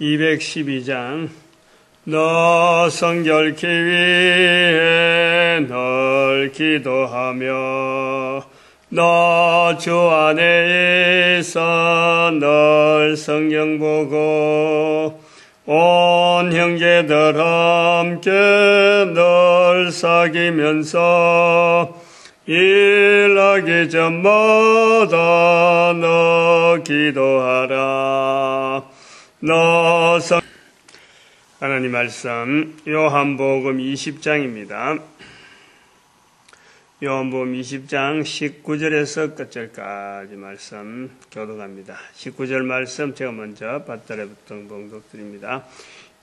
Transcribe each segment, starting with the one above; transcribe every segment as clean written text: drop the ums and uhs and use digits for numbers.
212장 너 성결케 위해 널 기도하며 너 주 안에 있어 널 성경 보고 온 형제들 함께 널 사귀면서 일하기 전마다 너 기도하라. 너 하나님 말씀 요한복음 20장입니다. 요한복음 20장 19절에서 끝절까지 말씀 교독합니다. 19절 말씀 제가 먼저 밧달에부터 봉독드립니다.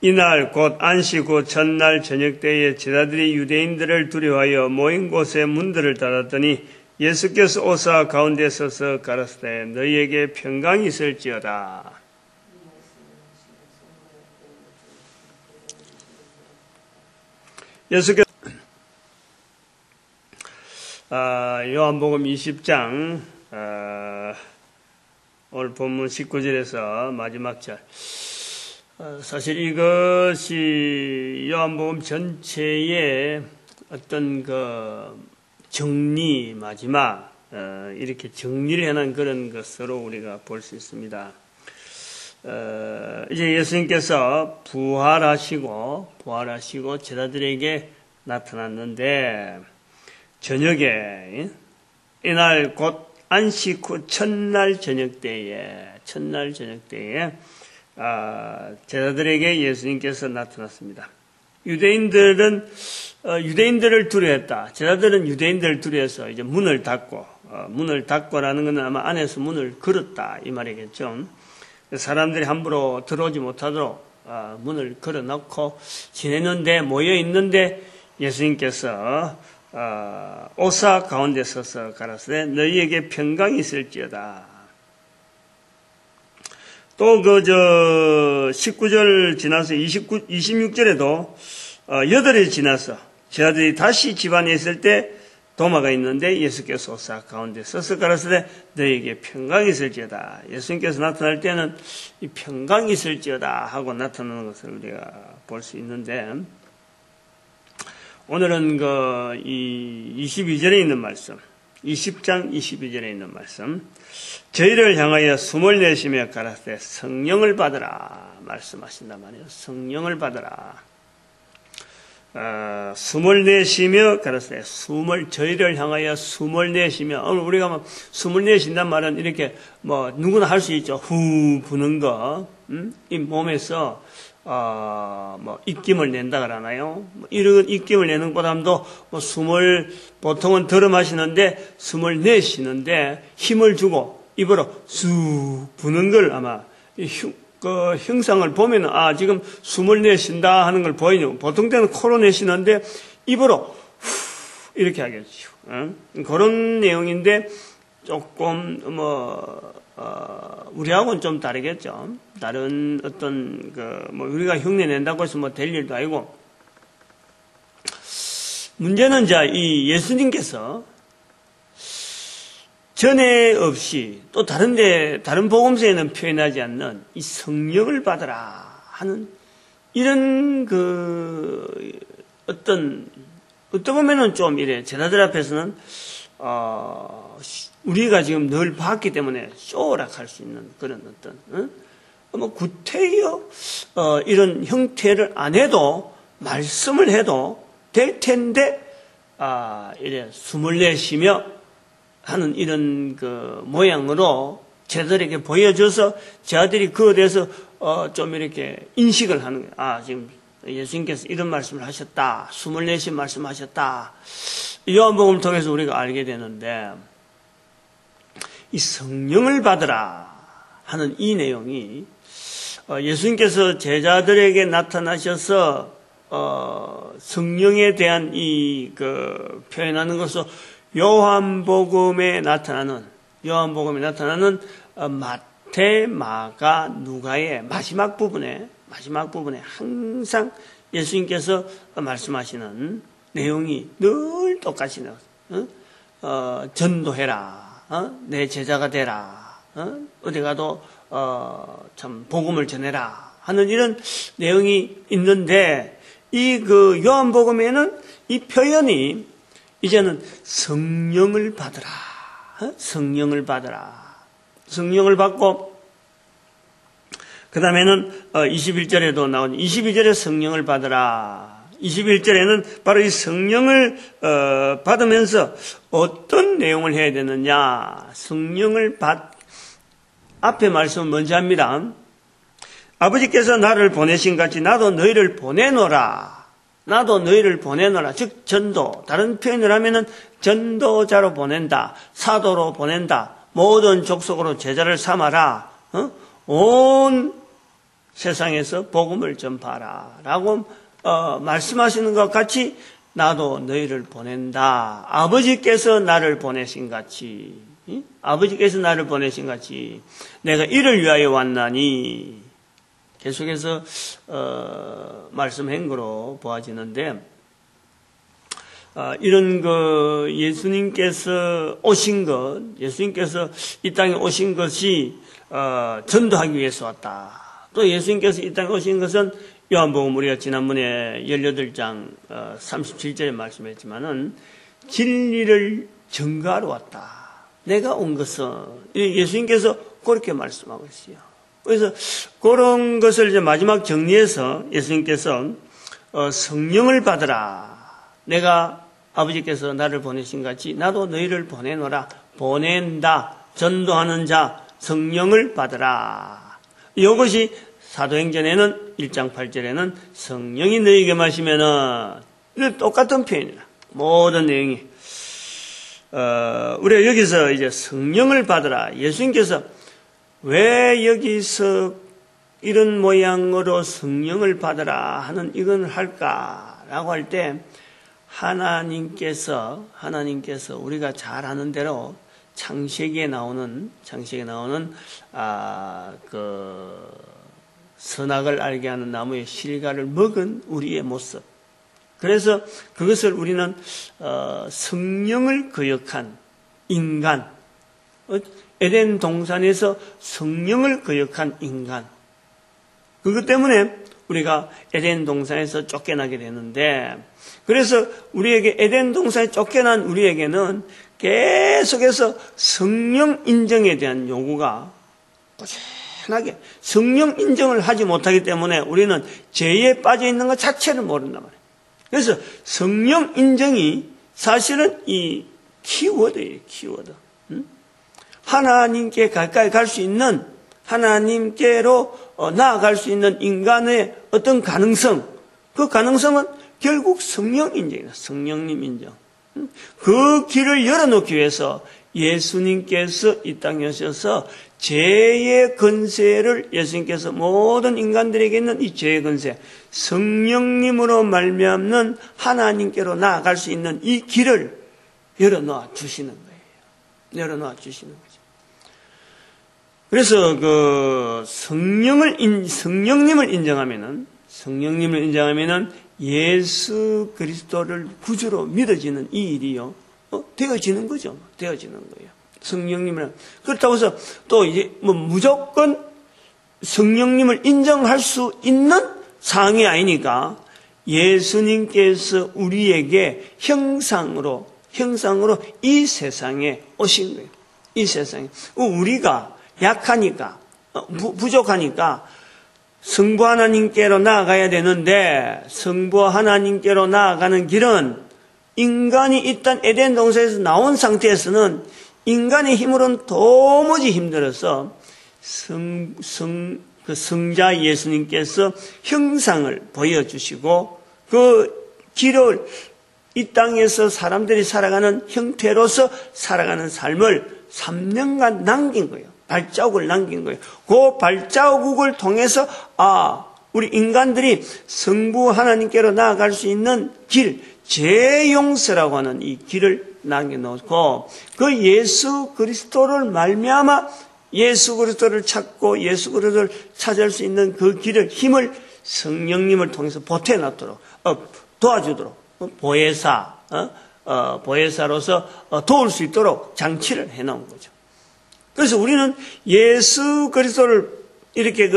이날 곧 안식 후 첫날 저녁 때에 제자들이 유대인들을 두려워하여 모인 곳에 문들을 닫았더니 예수께서 오사 가운데 서서 가라사대 너희에게 평강이 있을지어다. 예수께서 요한복음 20장 오늘 본문 19절에서 마지막 절, 사실 이것이 요한복음 전체의 어떤 그 정리, 마지막 이렇게 정리를 해놓은 그런 것으로 우리가 볼 수 있습니다. 이제 예수님께서 부활하시고 제자들에게 나타났는데 저녁에, 이날 곧 안식 후 첫날 저녁 때에 제자들에게 예수님께서 나타났습니다. 유대인들을 두려워했다. 제자들은 유대인들을 두려워해서 이제 문을 닫고라는 것은 아마 안에서 문을 걸었다 이 말이겠죠. 사람들이 함부로 들어오지 못하도록 문을 걸어놓고 지내는데, 모여 있는데 예수님께서 오사 가운데 서서 가라사대 너희에게 평강이 있을지어다. 또 19절 지나서 26절에도 8일이 지나서 제자들이 다시 집안에 있을 때 도마가 있는데 예수께서 오사 가운데 서서 가라사대 너희에게 평강이 있을지어다. 예수님께서 나타날 때는 이 평강이 있을지어다 하고 나타나는 것을 우리가 볼 수 있는데, 오늘은 이 22절에 있는 말씀, 20장 22절에 있는 말씀, 저희를 향하여 숨을 내쉬며 가라사대 성령을 받으라 말씀하신단 말이에요. 성령을 받으라. 숨을 내쉬며 가라사대 저희를 향하여 숨을 내쉬며, 오늘 우리가 숨을 내쉰단 말은 이렇게 누구나 할 수 있죠. 후 부는 거, 이 몸에서 입김을 낸다 그러나요? 이런 입김을 내는 것보다도 숨을 보통은 들어 마시는데 숨을 내쉬는데 힘을 주고 입으로 쑥 부는 걸 아마 그 형상을 보면 지금 숨을 내쉰다 하는 걸 보이죠. 보통 때는 코로 내쉬는데 입으로 후 이렇게 하겠죠. 그런 내용인데 조금 우리하고는 좀 다르겠죠. 다른 어떤 우리가 흉내 낸다고 해서 될 일도 아니고, 문제는 이 예수님께서 전에 없이 또 다른 복음서에는 표현하지 않는 이 성령을 받으라 하는 이런 어떻게 보면은 좀 이래 제자들 앞에서는 우리가 지금 늘 봤기 때문에 쇼락할 수 있는 그런 어떤 구태여 이런 형태를 안 해도 말씀을 해도 될 텐데 이래 숨을 내쉬며 하는 이런 모양으로 제자들에게 보여줘서 제자들이 그에 대해서 좀 이렇게 인식을 하는 거예요. 지금 예수님께서 이런 말씀을 하셨다, 숨을 내쉬 말씀하셨다. 요한복음을 통해서 우리가 알게 되는데, 이 성령을 받으라 하는 이 내용이 예수님께서 제자들에게 나타나셔서 성령에 대한 표현하는 것은 요한복음에 나타나는 마태, 마가, 누가의 마지막 부분에 항상 예수님께서 말씀하시는 내용이 늘 똑같이 나와요. 전도해라. 내 제자가 되라. 어디 가도 참 복음을 전해라. 하는 이런 내용이 있는데 이 그 요한복음에는 이 표현이 이제는 성령을 받으라. 성령을 받으라. 성령을 받고 그 다음에는 21절에도 나온 22절에 성령을 받으라. 21절에는 바로 이 성령을 받으면서 어떤 내용을 해야 되느냐. 성령을 앞에 말씀은 먼저 합니다. 아버지께서 나를 보내신 같이 나도 너희를 보내노라. 나도 너희를 보내노라. 즉 전도. 다른 표현을 하면은 전도자로 보낸다. 사도로 보낸다. 모든 족속으로 제자를 삼아라. 온 세상에서 복음을 전파하라. 라고 말씀하시는 것 같이 나도 너희를 보낸다. 아버지께서 나를 보내신 같이. 아버지께서 나를 보내신 같이 내가 이를 위하여 왔나니. 계속해서 말씀한 거로 보아지는데 이런 그 예수님께서 오신 것, 예수님께서 이 땅에 오신 것이 전도하기 위해서 왔다. 또 예수님께서 이 땅에 오신 것은 요한복음 우리가 지난번에 18장 37절에 말씀했지만은 진리를 증거하러 왔다. 내가 온 것은 예수님께서 그렇게 말씀하고 있어요. 그래서 그런 것을 이제 마지막 정리해서 예수님께서 성령을 받으라. 내가 아버지께서 나를 보내신 같이 나도 너희를 보내노라. 보낸다. 전도하는 자 성령을 받으라. 이것이 사도행전에는 1장 8절에는 성령이 너희에게 마시면은 똑같은 표현이라. 모든 내용이 우리가 여기서 이제 성령을 받으라. 예수님께서 왜 여기서 이런 모양으로 성령을 받으라 하는 이건 할까라고 할 때 하나님께서 우리가 잘 아는 대로 창세기에 나오는 그 선악을 알게 하는 나무의 실과를 먹은 우리의 모습. 그래서 그것을 우리는 성령을 거역한 인간, 에덴 동산에서 성령을 거역한 인간. 그것 때문에 우리가 에덴 동산에서 쫓겨나게 되는데, 그래서 우리에게 에덴 동산에 쫓겨난 우리에게는 계속해서 성령 인정에 대한 요구가 꾸준하게 성령 인정을 하지 못하기 때문에 우리는 죄에 빠져 있는 것 자체를 모른단 말이에요. 그래서 성령 인정이 사실은 이 키워드예요, 키워드. 하나님께 가까이 갈 수 있는, 하나님께로 나아갈 수 있는 인간의 어떤 가능성, 그 가능성은 결국 성령 인정이다. 성령님 인정. 그 길을 열어놓기 위해서 예수님께서 이 땅에 오셔서 죄의 권세를 예수님께서 모든 인간들에게 있는 이 죄의 권세, 성령님으로 말미암는 하나님께로 나아갈 수 있는 이 길을 열어놓아 주시는 거예요. 열어놓아 주시는 거죠. 그래서 그 성령님을 인정하면은 예수 그리스도를 구주로 믿어지는 이 일이요, 되어지는 거죠. 되어지는 거예요. 성령님을. 그렇다고 해서 또 이제 무조건 성령님을 인정할 수 있는 상황이 아니니까 예수님께서 우리에게 형상으로 이 세상에 오신 거예요. 이 세상에. 우리가 약하니까, 부족하니까 성부 하나님께로 나아가야 되는데, 성부 하나님께로 나아가는 길은 인간이 일단 에덴 동산에서 나온 상태에서는 인간의 힘으로는 도무지 힘들어서 그 성자 예수님께서 형상을 보여주시고 그 길을 이 땅에서 사람들이 살아가는 형태로서 살아가는 삶을 3년간 남긴 거예요. 발자국을 남긴 거예요. 그 발자국을 통해서 우리 인간들이 성부 하나님께로 나아갈 수 있는 길, 죄용서라고 하는 이 길을 남겨놓고 그 예수 그리스도를 말미암아 예수 그리스도를 찾고 예수 그리스도를 찾을 수 있는 그 길을, 힘을 성령님을 통해서 보태놨도록 도와주도록 보혜사로서 도울 수 있도록 장치를 해놓은 거죠. 그래서 우리는 예수 그리스도를 이렇게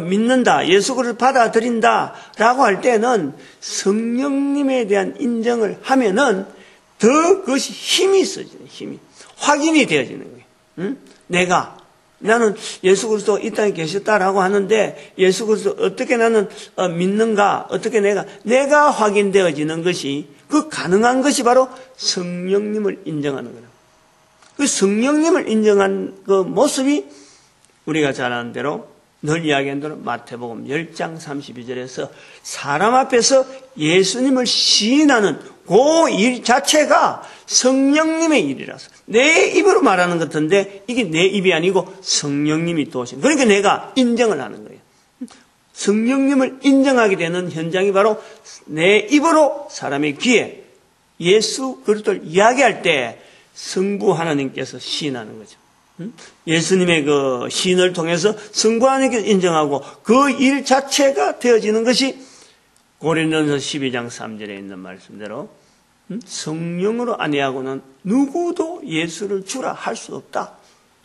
믿는다, 예수 그리스도를 받아들인다라고 할 때는 성령님에 대한 인정을 하면은 더 그것이 힘이 있어지는, 힘이 확인이 되어지는 거예요. 응? 나는 예수 그리스도 이 땅에 계셨다라고 하는데 예수 그리스도 어떻게 나는 믿는가, 어떻게 내가 확인되어지는 것이, 그 가능한 것이 바로 성령님을 인정하는 거예요. 그 성령님을 인정한 그 모습이 우리가 잘 아는 대로, 늘 이야기한 대로 마태복음 10장 32절에서 사람 앞에서 예수님을 시인하는 그 일 자체가 성령님의 일이라서, 내 입으로 말하는 것 같은데 이게 내 입이 아니고 성령님이 도우신, 그러니까 내가 인정을 하는 거예요. 성령님을 인정하게 되는 현장이 바로 내 입으로 사람의 귀에 예수 그리스도를 이야기할 때 성부 하나님께서 시인하는 거죠. 예수님의 그 시인을 통해서 성부 하나님께서 인정하고 그 일 자체가 되어지는 것이 고린도전서 12장 3절에 있는 말씀대로 성령으로 아니하고는 누구도 예수를 주라 할 수 없다.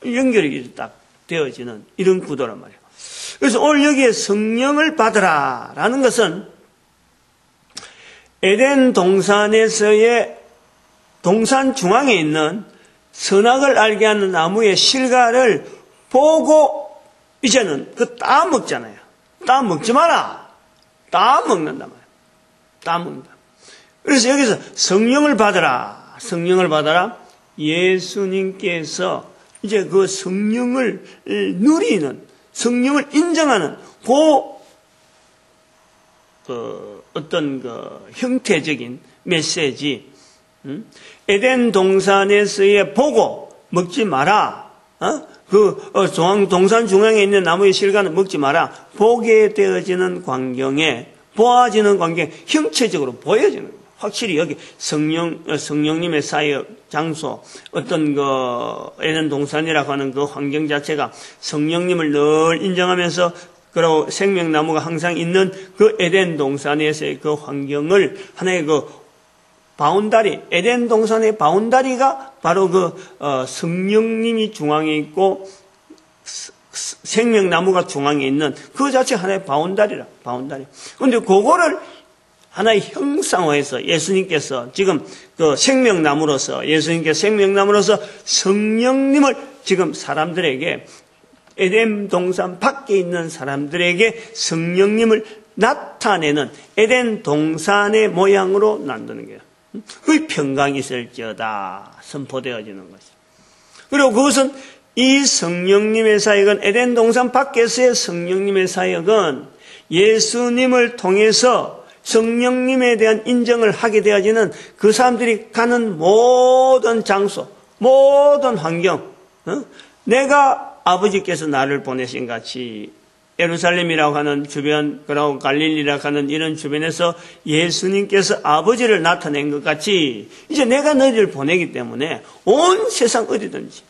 연결이 딱 되어지는 이런 구도란 말이에요. 그래서 오늘 여기에 성령을 받으라라는 것은 에덴 동산에서의 동산 중앙에 있는 선악을 알게 하는 나무의 실과를 보고 이제는 그 따 먹잖아요. 따 먹지 마라. 따 먹는단 말이에요. 따 먹는다. 그래서 여기서 성령을 받아라. 성령을 받아라. 예수님께서 이제 그 성령을 누리는, 성령을 인정하는 어떤 형태적인 메시지. 에덴 동산에서의 보고 먹지 마라. 동산 중앙에 있는 나무의 실과는 먹지 마라. 보게 되어지는 광경에, 보아지는 광경에 형체적으로 보여지는 거예요. 확실히 여기 성령님의 사역 장소, 어떤 에덴 동산이라고 하는 그 환경 자체가 성령님을 늘 인정하면서, 그리고 생명나무가 항상 있는 그 에덴 동산에서의 그 환경을 하나의 바운다리, 에덴 동산의 바운다리가 바로 성령님이 중앙에 있고 생명나무가 중앙에 있는 그 자체가 하나의 바운다리라, 바운다리. 그런데 그거를 하나의 형상화해서 예수님께서 지금 예수님께서 생명나무로서 성령님을 지금 사람들에게, 에덴 동산 밖에 있는 사람들에게 성령님을 나타내는 에덴 동산의 모양으로 만드는 거예요. 그 평강이 있을지어다 선포되어지는 것이. 그리고 그것은 이 성령님의 사역은, 에덴 동산 밖에서의 성령님의 사역은 예수님을 통해서 성령님에 대한 인정을 하게 되어지는 그 사람들이 가는 모든 장소, 모든 환경, 내가 아버지께서 나를 보내신 같이 예루살렘이라고 하는 주변, 그리고 갈릴리라고 하는 이런 주변에서 예수님께서 아버지를 나타낸 것 같이 이제 내가 너희를 보내기 때문에 온 세상 어디든지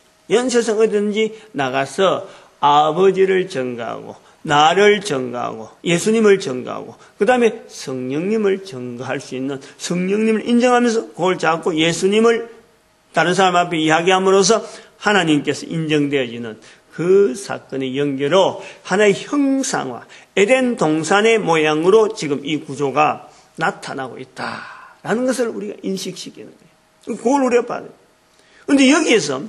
나가서 아버지를 전가하고 나를 전가하고 예수님을 전가하고 그 다음에 성령님을 전가할 수 있는, 성령님을 인정하면서 그걸 잡고 예수님을 다른 사람 앞에 이야기함으로써 하나님께서 인정되어지는 그 사건의 연계로 하나의 형상화, 에덴 동산의 모양으로 지금 이 구조가 나타나고 있다라는 것을 우리가 인식시키는 거예요. 그걸 우리가 봐야 돼요. 그런데 여기에서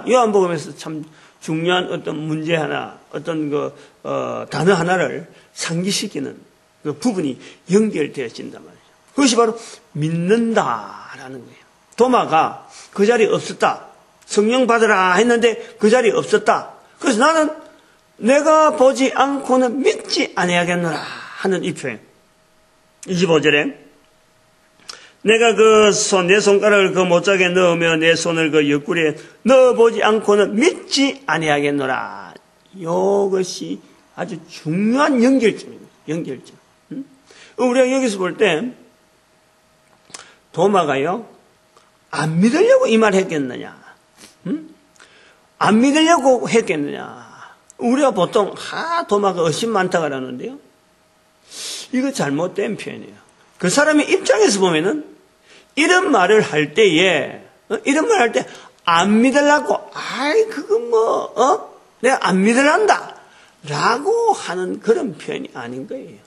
요한복음에서 참 중요한 어떤 문제 하나, 어떤 단어 하나를 상기시키는 그 부분이 연결되어진단 말이죠. 그것이 바로 믿는다라는 거예요. 도마가 그 자리에 없었다. 성령 받으라 했는데 그 자리에 없었다. 그래서 나는 내가 보지 않고는 믿지 아니하겠노라 하는 이 표현. 25절에 내가 내 손가락을 못자에 넣으며 내 손을 옆구리에 넣어보지 않고는 믿지 아니하겠노라. 이것이 아주 중요한 연결점입니다. 연결점. 우리가 여기서 볼 때 도마가요, 안 믿으려고 이 말 했겠느냐? 안 믿으려고 했겠느냐? 우리가 보통 도마가 의심 많다 그러는데요, 이거 잘못된 표현이에요. 그 사람의 입장에서 보면은 이런 말을 할 때에, 안 믿으려고, 내가 안 믿으란다 라고 하는 그런 표현이 아닌 거예요.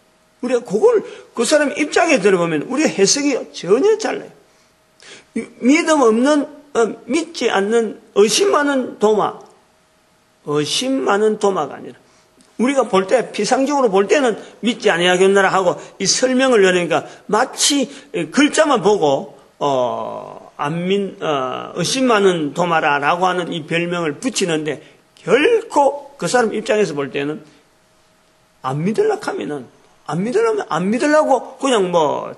우리가 그걸 그 사람 입장에 들어보면 우리가 해석이 전혀 달라요. 믿음 없는, 믿지 않는 의심 많은 도마, 의심 많은 도마가 아니라 우리가 볼 때 피상적으로 볼 때는 믿지 아니하겠느라 하고 이 설명을 넣으니까 마치 글자만 보고 의심 많은 도마라라고 하는 이 별명을 붙이는데 결코 그 사람 입장에서 볼 때는 안 믿으려고 하면은 안 믿으려고 그냥 뭐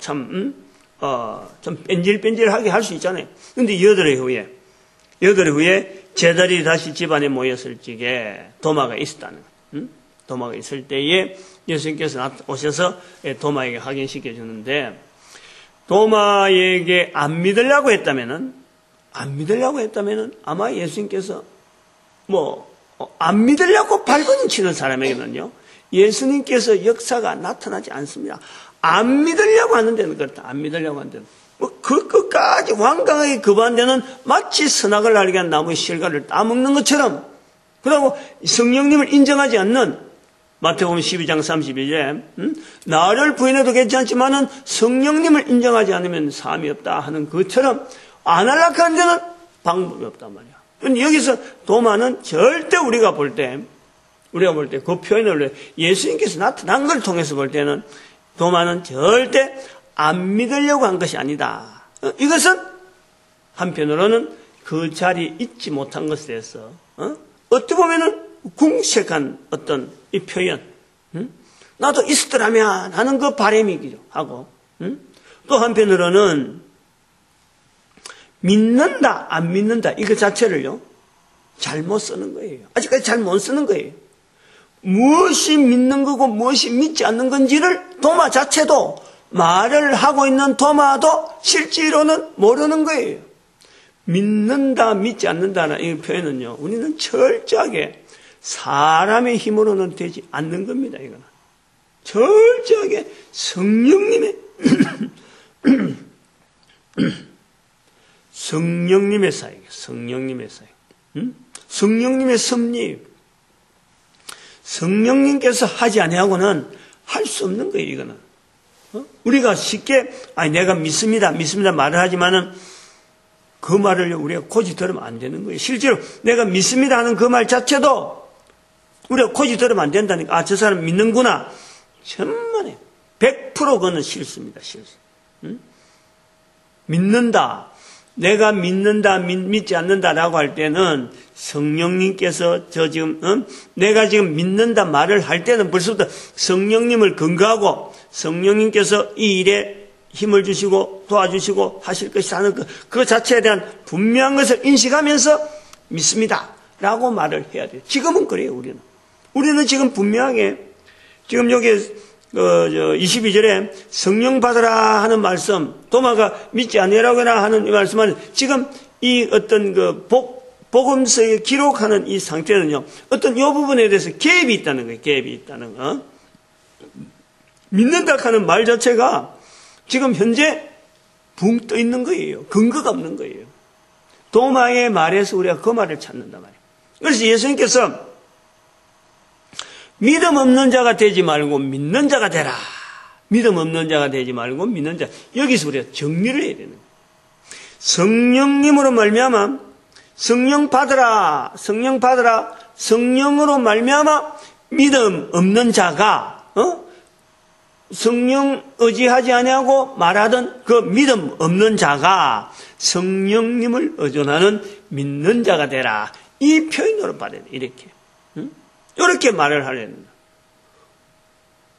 좀 뺀질뺀질하게 할 수 있잖아요. 근데 8회 후에 제자들이 다시 집안에 모였을 적에 도마가 있었다는 거예요. 도마가 있을 때에 예수님께서 오셔서 도마에게 확인시켜 주는데 도마에게 안 믿으려고 했다면은 아마 예수님께서 안 믿으려고 발버둥 치는 사람에게는요, 예수님께서 역사가 나타나지 않습니다. 안 믿으려고 하는 데는 그렇다. 안 믿으려고 하는 데는. 그 끝까지 완강하게 거부한 데는 마치 선악을 알게 한 나무의 실과를 따먹는 것처럼, 그리고 성령님을 인정하지 않는, 마태복음 12장 32절에, 나를 부인해도 괜찮지만은 성령님을 인정하지 않으면 삶이 없다 하는 것처럼, 안 하려고 하는 데는 방법이 없단 말이야. 여기서 도마는 절대 우리가 볼 때 그 표현을 예수님께서 나타난 걸 통해서 볼 때는 도마는 절대 안 믿으려고 한 것이 아니다. 이것은 한편으로는 그 자리에 있지 못한 것에 대해서 어떻게 보면은 궁색한 어떤 이 표현, 나도 있었더라면 하는 그 바람이기도 하고, 또 한편으로는 믿는다, 안 믿는다, 이거 자체를요, 잘못 쓰는 거예요. 아직까지 잘 못 쓰는 거예요. 무엇이 믿는 거고 무엇이 믿지 않는 건지를 도마 자체도, 말을 하고 있는 도마도 실제로는 모르는 거예요. 믿는다, 믿지 않는다는 이 표현은요, 우리는 철저하게 사람의 힘으로는 되지 않는 겁니다, 이거는. 철저하게 성령님의, 성령님의 사역, 성령님의 섭리, 성령님께서 하지 아니하고는 할 수 없는 거예요, 이거는. 우리가 쉽게, 내가 믿습니다 말을 하지만은 그 말을 우리가 고지 들으면 안 되는 거예요. 실제로 내가 믿습니다 하는 그 말 자체도 우리가 고지 들으면 안 된다니까. 저 사람 믿는구나. 천만에 100% 그거는 실수입니다, 실수. 믿는다. 내가 믿는다, 믿지 않는다라고 할 때는 성령님께서 내가 지금 믿는다 말을 할 때는 벌써부터 성령님을 근거하고 성령님께서 이 일에 힘을 주시고 도와주시고 하실 것이라는 그 자체에 대한 분명한 것을 인식하면서 믿습니다 라고 말을 해야 돼요. 지금은 그래요, 우리는 지금 분명하게 지금 여기 22절에 성령 받으라 하는 말씀, 도마가 믿지 아니라고나 하는 이 말씀은 지금 이 어떤 복음서에 기록하는 이 상태는요, 어떤 이 부분에 대해서 개입이 있다는 거예요. 개입이 있다는 거. 믿는다 하는 말 자체가 지금 현재 붕 떠 있는 거예요. 근거가 없는 거예요. 도마의 말에서 우리가 그 말을 찾는단 말이에요. 그래서 예수님께서 믿음 없는 자가 되지 말고 믿는 자가 되라. 믿음 없는 자가 되지 말고 믿는 자. 여기서 우리가 정리를 해야 되는 거예요. 성령님으로 말미암아 성령 받으라. 성령으로 말미암아 믿음 없는 자가 성령 의지하지 아니하고 말하던 그 믿음 없는 자가 성령님을 의존하는 믿는 자가 되라. 이 표현으로 받아야 돼. 이렇게 말을 하려는 거예요.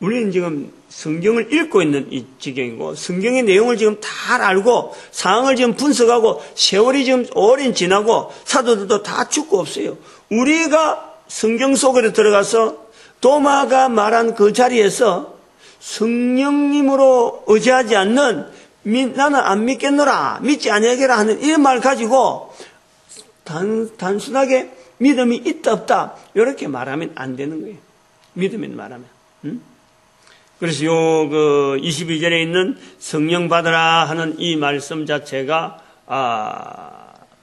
우리는 지금 성경을 읽고 있는 이 지경이고 성경의 내용을 지금 다 알고 상황을 지금 분석하고 세월이 지금 오랜 지나고 사도들도 다 죽고 없어요. 우리가 성경 속으로 들어가서 도마가 말한 그 자리에서 성령님으로 의지하지 않는 나는 안 믿겠노라, 믿지 아니하게라 하는 이런 말 가지고 단순하게 믿음이 있다 없다 이렇게 말하면 안 되는 거예요. 믿음이 말하면. 그래서 22절에 있는 성령 받으라 하는 이 말씀 자체가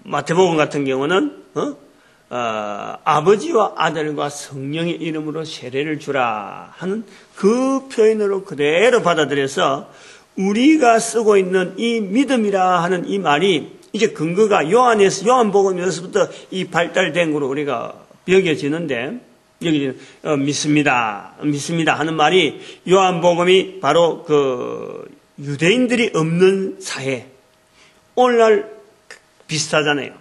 마태복음 같은 경우는 아버지와 아들과 성령의 이름으로 세례를 주라 하는 그 표현으로 그대로 받아들여서 우리가 쓰고 있는 이 믿음이라 하는 이 말이 이제 근거가 요한복음에서부터 이 발달된 거로 우리가 여겨지는데, 여기 믿습니다 하는 말이 요한복음이 바로 그 유대인들이 없는 사회, 오늘날 비슷하잖아요.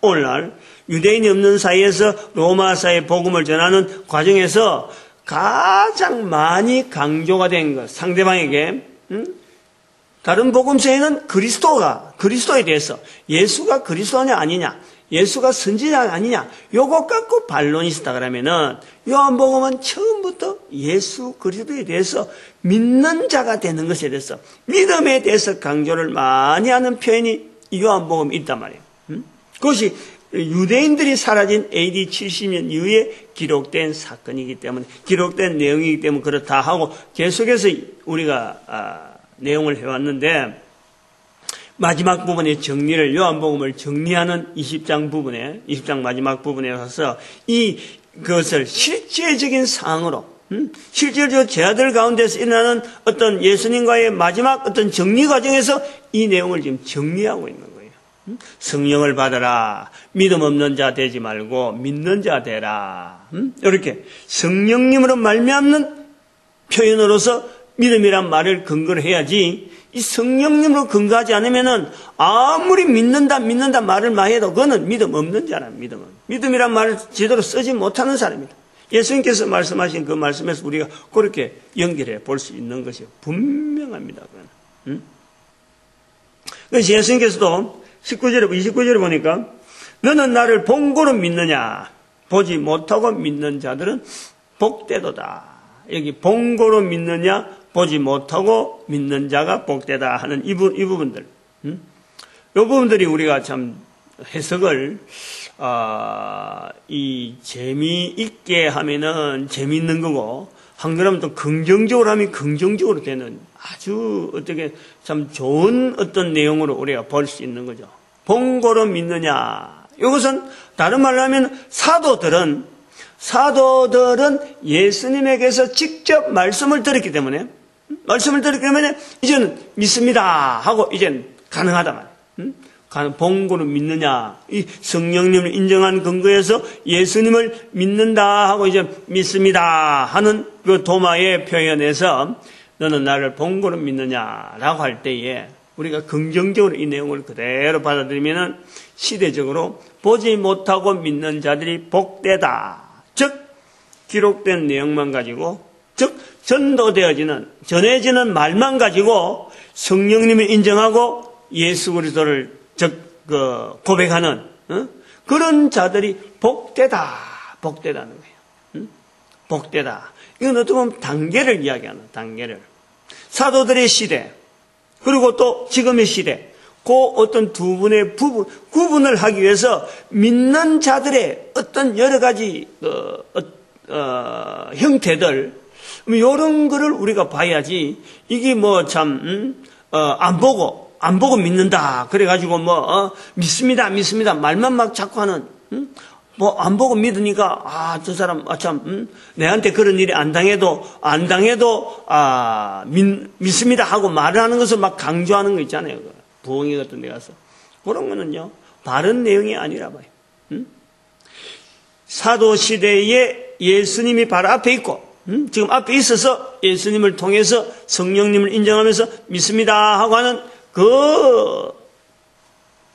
오늘날 유대인이 없는 사회에서 로마사의 복음을 전하는 과정에서 가장 많이 강조가 된 것, 상대방에게 다른 복음서에는 그리스도에 대해서 예수가 그리스도냐 아니냐, 예수가 선지자 아니냐, 요것 갖고 반론이 있었다 그러면은 요한복음은 처음부터 예수 그리스도에 대해서 믿는 자가 되는 것에 대해서, 믿음에 대해서 강조를 많이 하는 표현이 요한복음에 있단 말이에요. 그것이 유대인들이 사라진 AD 70년 이후에 기록된 사건이기 때문에, 기록된 내용이기 때문에 그렇다 하고 계속해서 우리가 내용을 해왔는데, 마지막 부분의 정리를, 요한복음을 정리하는 20장 마지막 부분에 와서 그것을 실제적인 상황으로, 실제적으로 제자들 가운데서 일어나는 어떤 예수님과의 마지막 어떤 정리 과정에서 이 내용을 지금 정리하고 있는 거예요. 성령을 받아라. 믿음 없는 자 되지 말고 믿는 자 되라. 이렇게 성령님으로 말미암는 표현으로서 믿음이란 말을 근거로 해야지, 이 성령님으로 근거하지 않으면은 아무리 믿는다 말을 많이 해도 그거는 믿음 없는 자란, 믿음이란 말을 제대로 쓰지 못하는 사람이다. 예수님께서 말씀하신 그 말씀에서 우리가 그렇게 연결해 볼 수 있는 것이 분명합니다. 그래서 예수님께서도 29절에 보니까 너는 나를 본고로 믿느냐, 보지 못하고 믿는 자들은 복되도다. 여기 본고로 믿느냐, 보지 못하고 믿는 자가 복되다 하는 이 부분들, 이 부분들이 우리가 참 해석을 재미있게 하면은 재미있는 거고, 한글하면 또 긍정적으로 하면 긍정적으로 되는 아주 어떻게 참 좋은 어떤 내용으로 우리가 볼 수 있는 거죠. 본고로 믿느냐, 이것은 다른 말로 하면 사도들은 예수님에게서 직접 말씀을 들었기 때문에 이제는 믿습니다 하고 이제는 가능하다 말이에요. 본고로 믿느냐, 이 성령님을 인정한 근거에서 예수님을 믿는다 하고 이제 믿습니다 하는 그 도마의 표현에서 너는 나를 본고로 믿느냐라고 할 때에 우리가 긍정적으로 이 내용을 그대로 받아들이면은 시대적으로 보지 못하고 믿는 자들이 복되다. 즉 기록된 내용만 가지고, 즉 전해지는 말만 가지고 성령님을 인정하고 예수 그리스도를 고백하는 그런 자들이 복되다는 거예요. 복되다. 이건 어떻게 보면 단계를 이야기하는, 단계를. 사도들의 시대, 그리고 또 지금의 시대, 그 어떤 두 분의 구분을 하기 위해서 믿는 자들의 어떤 여러 가지 형태들, 이런 거를 우리가 봐야지, 이게 안 보고 믿는다 그래가지고 믿습니다 말만 막 자꾸 하는, 안 보고 믿으니까 저 사람 내한테 그런 일이 안 당해도 믿습니다 하고 말을 하는 것을 막 강조하는 거 있잖아요. 부흥회 같은 데 가서 그런 거는요 바른 내용이 아니라 봐요. 사도 시대에 예수님이 바로 앞에 있고, 지금 앞에 있어서 예수님을 통해서 성령님을 인정하면서 믿습니다 하고 하는 그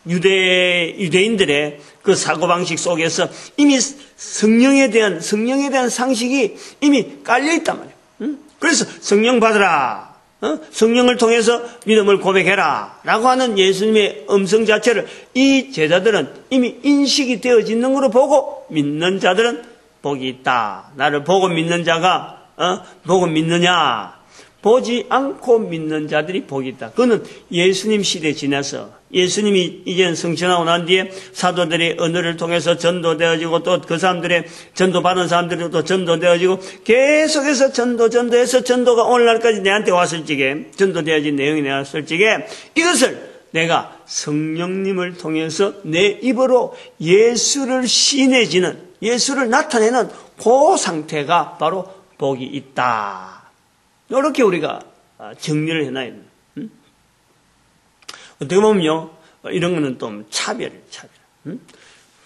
유대인들의 그 사고방식 속에서 이미 성령에 대한 상식이 이미 깔려있단 말이에요. 그래서 성령 받으라, 성령을 통해서 믿음을 고백해라 라고 하는 예수님의 음성 자체를 이 제자들은 이미 인식이 되어지는 것으로 보고, 믿는 자들은 복이 있다. 나를 보고 믿는 자가 보고 믿느냐, 보지 않고 믿는 자들이 복이 있다. 그거는 예수님 시대 지나서 예수님이 이제는 성천하고 난 뒤에 사도들의 언어를 통해서 전도되어지고, 또 그 사람들의 전도받은 사람들이 또 전도되어지고, 계속해서 전도해서 전도가 오늘날까지 내한테 왔을 적에, 전도되어진 내용이 나왔을 적에, 이것을 내가 성령님을 통해서 내 입으로 예수를 시인해지는, 예수를 나타내는 그 상태가 바로 복이 있다. 이렇게 우리가 정리를 해놔야 됩니다. 어떻게 보면요, 이런 거는 또 차별.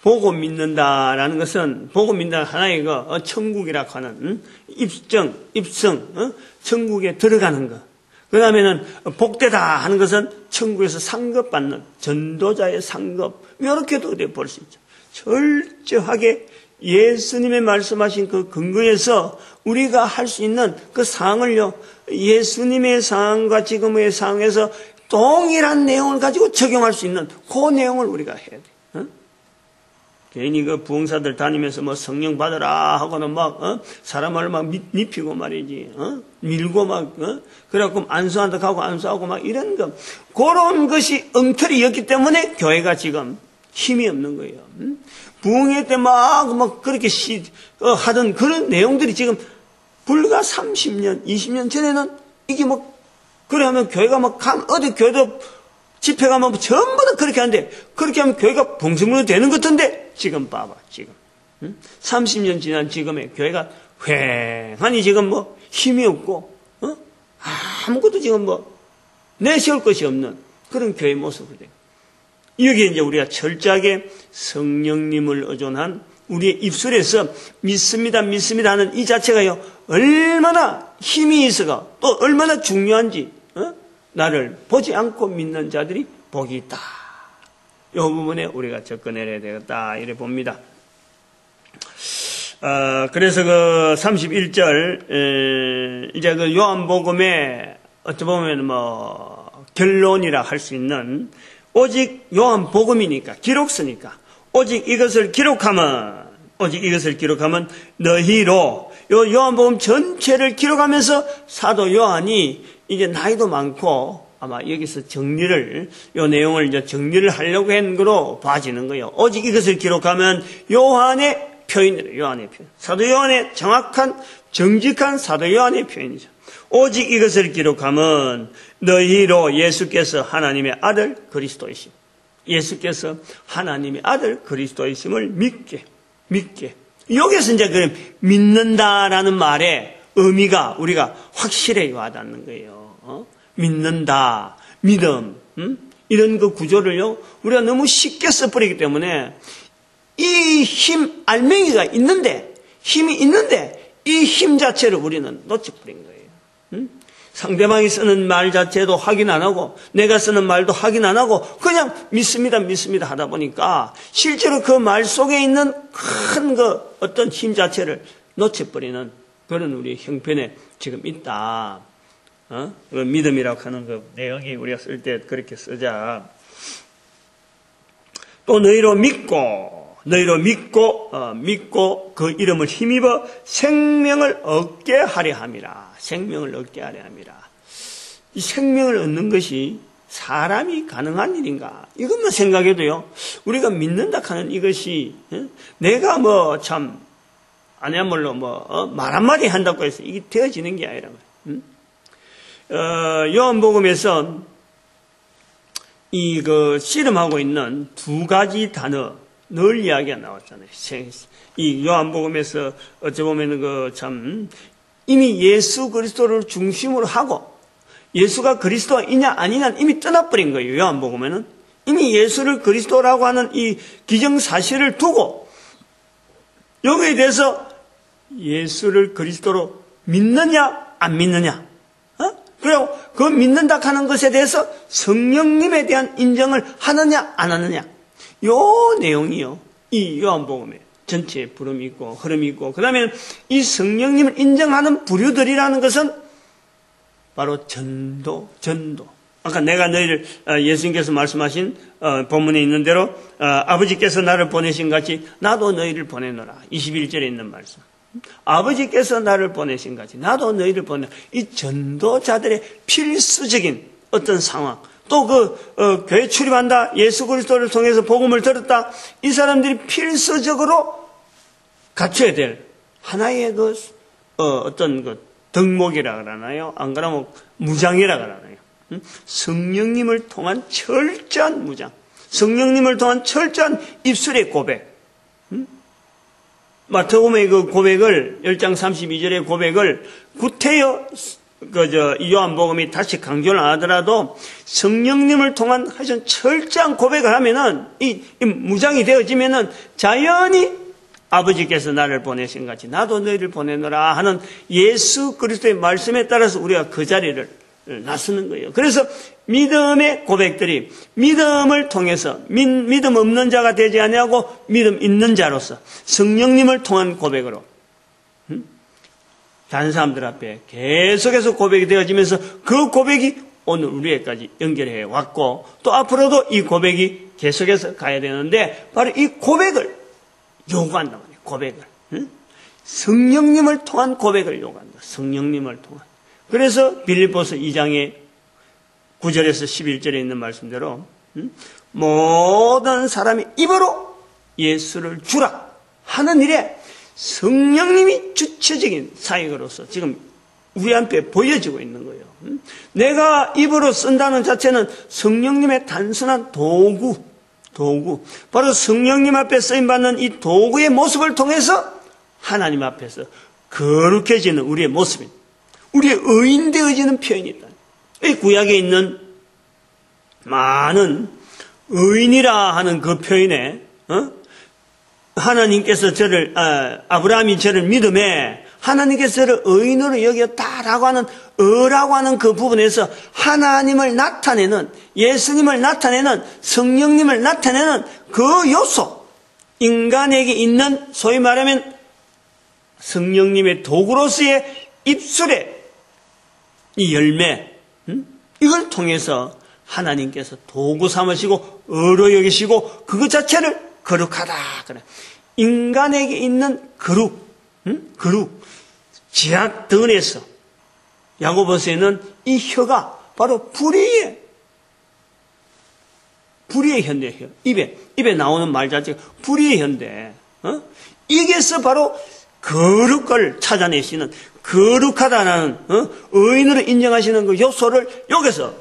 보고 믿는다라는 것은, 보고 믿는다는 하나의 천국이라고 하는 입성, 천국에 들어가는 것. 그 다음에는 복되다 하는 것은 천국에서 상급받는 전도자의 상급. 이렇게도 볼 수 있죠. 철저하게 예수님의 말씀하신 그 근거에서 우리가 할 수 있는 그 사항을요, 예수님의 사항과 지금의 사항에서 동일한 내용을 가지고 적용할 수 있는 그 내용을 우리가 해야 돼. 괜히 부흥사들 다니면서 성령 받으라 하고는 사람을 밉히고 말이지, 밀고 그래갖고 안수한다 하고 안수하고 이런 거. 그런 것이 엉터리였기 때문에 교회가 지금 힘이 없는 거예요. 부흥회 때 그렇게 하던 그런 내용들이 지금 불과 30년, 20년 전에는 이게 그래 하면 교회가 어디 교회도 집회 가면 전부 다 그렇게 하는데, 그렇게 하면 교회가 봉성으로 되는 것 같은데, 지금 봐봐, 지금. 30년 지난 지금의 교회가 휑하니 지금 힘이 없고, 아무것도 지금 내세울 것이 없는 그런 교회 모습을 돼요. 여기에 이제 우리가 철저하게 성령님을 의존한 우리의 입술에서 믿습니다, 믿습니다 하는 이 자체가요, 얼마나 힘이 있어가, 또 얼마나 중요한지, 나를 보지 않고 믿는 자들이 복이 있다. 이 부분에 우리가 접근해야 되겠다, 이래 봅니다. 그래서 31절, 이제 요한복음의 어찌 보면 결론이라 할 수 있는, 오직 요한복음이니까, 기록서니까, 오직 이것을 기록하면 너희로, 요한복음 전체를 기록하면서 사도 요한이 이제 나이도 많고 아마 여기서 요 내용을 이제 정리를 하려고 한 거로 봐지는 거예요. 오직 이것을 기록하면 요한의 표현. 사도 요한의 정확한, 정직한 사도 요한의 표현이죠. 오직 이것을 기록하면 너희로 예수께서 하나님의 아들 그리스도이심. 예수께서 하나님의 아들 그리스도이심을 믿게. 여기서 이제 그 믿는다라는 말의 의미가 우리가 확실히 와닿는 거예요. 믿는다, 믿음, 이런 그 구조를요, 우리가 너무 쉽게 써버리기 때문에 이 힘, 알맹이가 있는데, 힘이 있는데, 이 힘 자체를 우리는 놓쳐버린 거예요. 상대방이 쓰는 말 자체도 확인 안 하고, 내가 쓰는 말도 확인 안 하고, 그냥 믿습니다 하다 보니까, 실제로 그 말 속에 있는 큰 어떤 힘 자체를 놓쳐버리는 그런 우리 형편에 지금 있다. 믿음이라고 하는 그 내용이 우리가 쓸 때 그렇게 쓰자. 또 너희로 믿고 그 이름을 힘입어 생명을 얻게 하려 함이라. 이 생명을 얻는 것이 사람이 가능한 일인가? 이것만 생각해도요, 우리가 믿는다 하는 이것이, 내가 참 아니야말로 말 한마디 한다고 해서 이게 되어지는 게 아니라, 요한복음에서 씨름하고 있는 두 가지 단어 늘 이야기가 나왔잖아요. 이 요한복음에서 어찌 보면 이미 예수 그리스도를 중심으로 하고 예수가 그리스도이냐 아니냐는 이미 떠나버린 거예요. 요한복음에는 이미 예수를 그리스도라고 하는 이 기정사실을 두고 여기에 대해서 예수를 그리스도로 믿느냐 안 믿느냐, 그리고 그 믿는다 하는 것에 대해서 성령님에 대한 인정을 하느냐 안 하느냐, 요 내용이요, 이 요한복음에 전체에 부름이 있고 흐름이 있고, 그 다음에 이 성령님을 인정하는 부류들이라는 것은 바로 전도. 아까 내가 너희를, 예수님께서 말씀하신 본문에 있는 대로 아버지께서 나를 보내신 같이 나도 너희를 보내노라. 21절에 있는 말씀. 아버지께서 나를 보내신 같이 나도 너희를 보내. 이 전도자들의 필수적인 어떤 상황, 또 교회 출입한다, 예수 그리스도를 통해서 복음을 들었다, 이 사람들이 필수적으로 갖춰야 될 하나의 어떤 덕목이라 그러나요? 안 그러면 무장이라 그러나요? 성령님을 통한 철저한 무장, 성령님을 통한 철저한 입술의 고백. 마태복음의 그 고백을 10장 32절의 고백을 구태여 요한복음이 다시 강조를 안 하더라도 성령님을 통한 하여튼 철저한 고백을 하면은 이 무장이 되어지면은 자연히 아버지께서 나를 보내신 같이 나도 너희를 보내노라 하는 예수 그리스도의 말씀에 따라서 우리가 그 자리를 나서는 거예요. 그래서 믿음의 고백들이 믿음을 통해서 믿음 없는 자가 되지 아니하고 믿음 있는 자로서 성령님을 통한 고백으로 다른 사람들 앞에 계속해서 고백이 되어지면서 그 고백이 오늘 우리에까지 연결해 왔고 또 앞으로도 이 고백이 계속해서 가야 되는데 바로 이 고백을 요구한단 말이에요. 고백을. 성령님을 통한 고백을 요구한다. 성령님을 통한. 그래서 빌립보서 2장의 9절에서 11절에 있는 말씀대로 모든 사람이 입으로 예수를 주라 하는 일에 성령님이 주체적인 사역으로서 지금 우리 앞에 보여지고 있는 거예요. 내가 입으로 쓴다는 자체는 성령님의 단순한 도구, 바로 성령님 앞에 쓰임받는 이 도구의 모습을 통해서 하나님 앞에서 거룩해지는 우리의 모습인, 우리의 의인되어지는 표현이 있다. 이 구약에 있는 많은 의인이라 하는 그 표현에 하나님께서 아브라함이 저를 믿음에 하나님께서 저를 의인으로 여겼다라고 하는 라고 하는 그 부분에서 하나님을 나타내는, 예수님을 나타내는, 성령님을 나타내는 그 요소, 인간에게 있는 소위 말하면 성령님의 도구로서의 입술의 이 열매, 이걸 통해서 하나님께서 도구 삼으시고 의로 여기시고 그것 자체를 거룩하다. 그래. 인간에게 있는 거룩, 지악 던에서 야고보서에는 이 혀가 바로 불의의 현대, 입에 나오는 말 자체가 불의의 현대. 이게서 바로 거룩을 찾아내시는 거룩하다라는 의인으로 인정하시는 그 요소를 여기서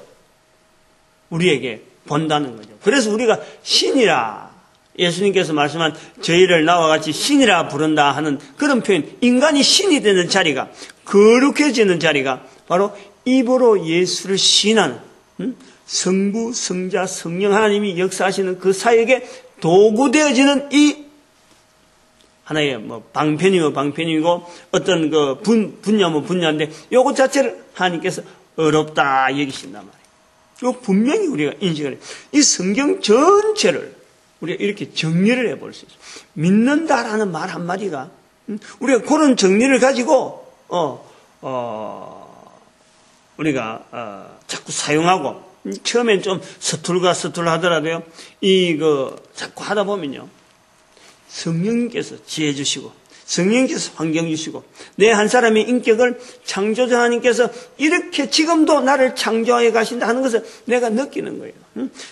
우리에게 본다는 거죠. 그래서 우리가 신이라 예수님께서 말씀한 저희를 나와 같이 신이라 부른다 하는 그런 표현, 인간이 신이 되는 자리가, 거룩해지는 자리가 바로 입으로 예수를 시인하는 성부, 성자, 성령 하나님이 역사하시는 그 사역에 도구되어지는 이 하나의 방편이고 어떤 그 분야면 분야인데 요것 자체를 하나님께서 어렵다 여기신단 말이에요. 이거 분명히 우리가 인식을 해요. 이 성경 전체를 우리가 이렇게 정리를 해볼 수 있어요. 믿는다라는 말 한마디가 우리가 그런 정리를 가지고 우리가 자꾸 사용하고 처음엔 좀 서툴 하더라도요. 자꾸 하다 보면요. 성령님께서 지혜 주시고 성령님께서 환경 주시고 내 한 사람의 인격을 창조자 하나님께서 이렇게 지금도 나를 창조해 가신다 하는 것을 내가 느끼는 거예요.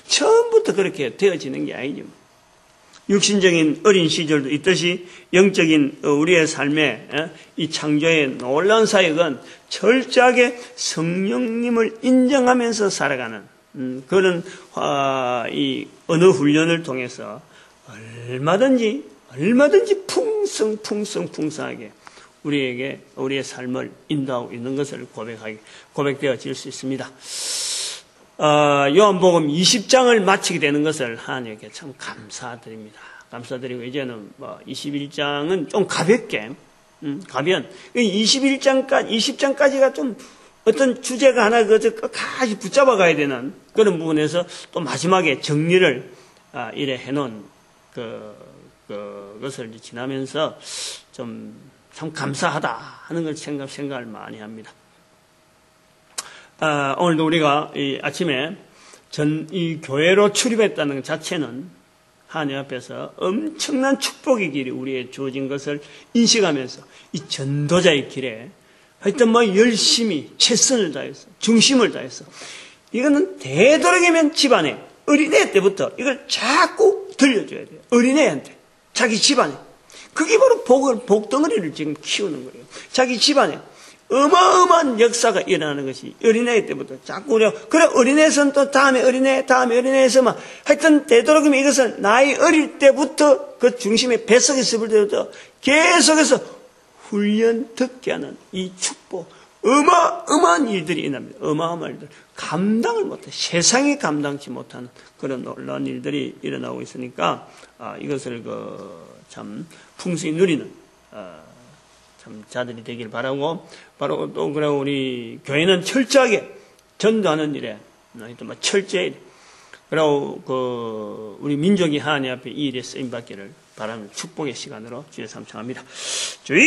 처음부터 그렇게 되어지는 게 아니죠. 육신적인 어린 시절도 있듯이 영적인 우리의 삶에 이 창조의 놀라운 사역은 철저하게 성령님을 인정하면서 살아가는 그런 이 언어 훈련을 통해서 얼마든지 풍성하게 우리에게 우리의 삶을 인도하고 있는 것을 고백되어질 수 있습니다. 요한복음 20장을 마치게 되는 것을 하나님께 참 감사드립니다. 감사드리고 이제는 21장은 좀 가볍게 가면 20장까지가 좀 어떤 주제가 하나 끝까지 붙잡아 가야 되는 그런 부분에서 또 마지막에 정리를 이래 해놓은 그것을 지나면서 좀 참 감사하다 하는 걸 생각을 많이 합니다. 오늘도 우리가 이 아침에 이 교회로 출입했다는 것 자체는 하나님 앞에서 엄청난 축복의 길이 우리에 주어진 것을 인식하면서 이 전도자의 길에 하여튼 열심히 최선을 다해서 중심을 다해서 이거는 되도록이면 집안에 어린애 때부터 이걸 자꾸 들려줘야 돼요. 어린애한테 자기 집안에 그게 바로 복덩어리를 지금 키우는 거예요. 자기 집안에 어마어마한 역사가 일어나는 것이 어린아이 때부터 자꾸 그래 어린애에서는 또 다음에 어린애에서만 하여튼 되도록이면 이것은 나이 어릴 때부터 그 중심에 뱃속에 있을 때부터 계속해서 훈련 듣게 하는 이 축복, 어마어마한 일들이 일어납니다. 어마어마한 일들. 감당을 못해. 세상이 감당치 못하는 그런 놀라운 일들이 일어나고 있으니까, 이것을 참 풍성히 누리는, 참 자들이 되길 바라고, 바로 또, 그리고 우리 교회는 철저하게 전도하는 일에, 또 철저히, 그리고 우리 민족이 하나님 앞에 이 일에 쓰임받기를 바라는 축복의 시간으로 주의 삼청합니다. 주여!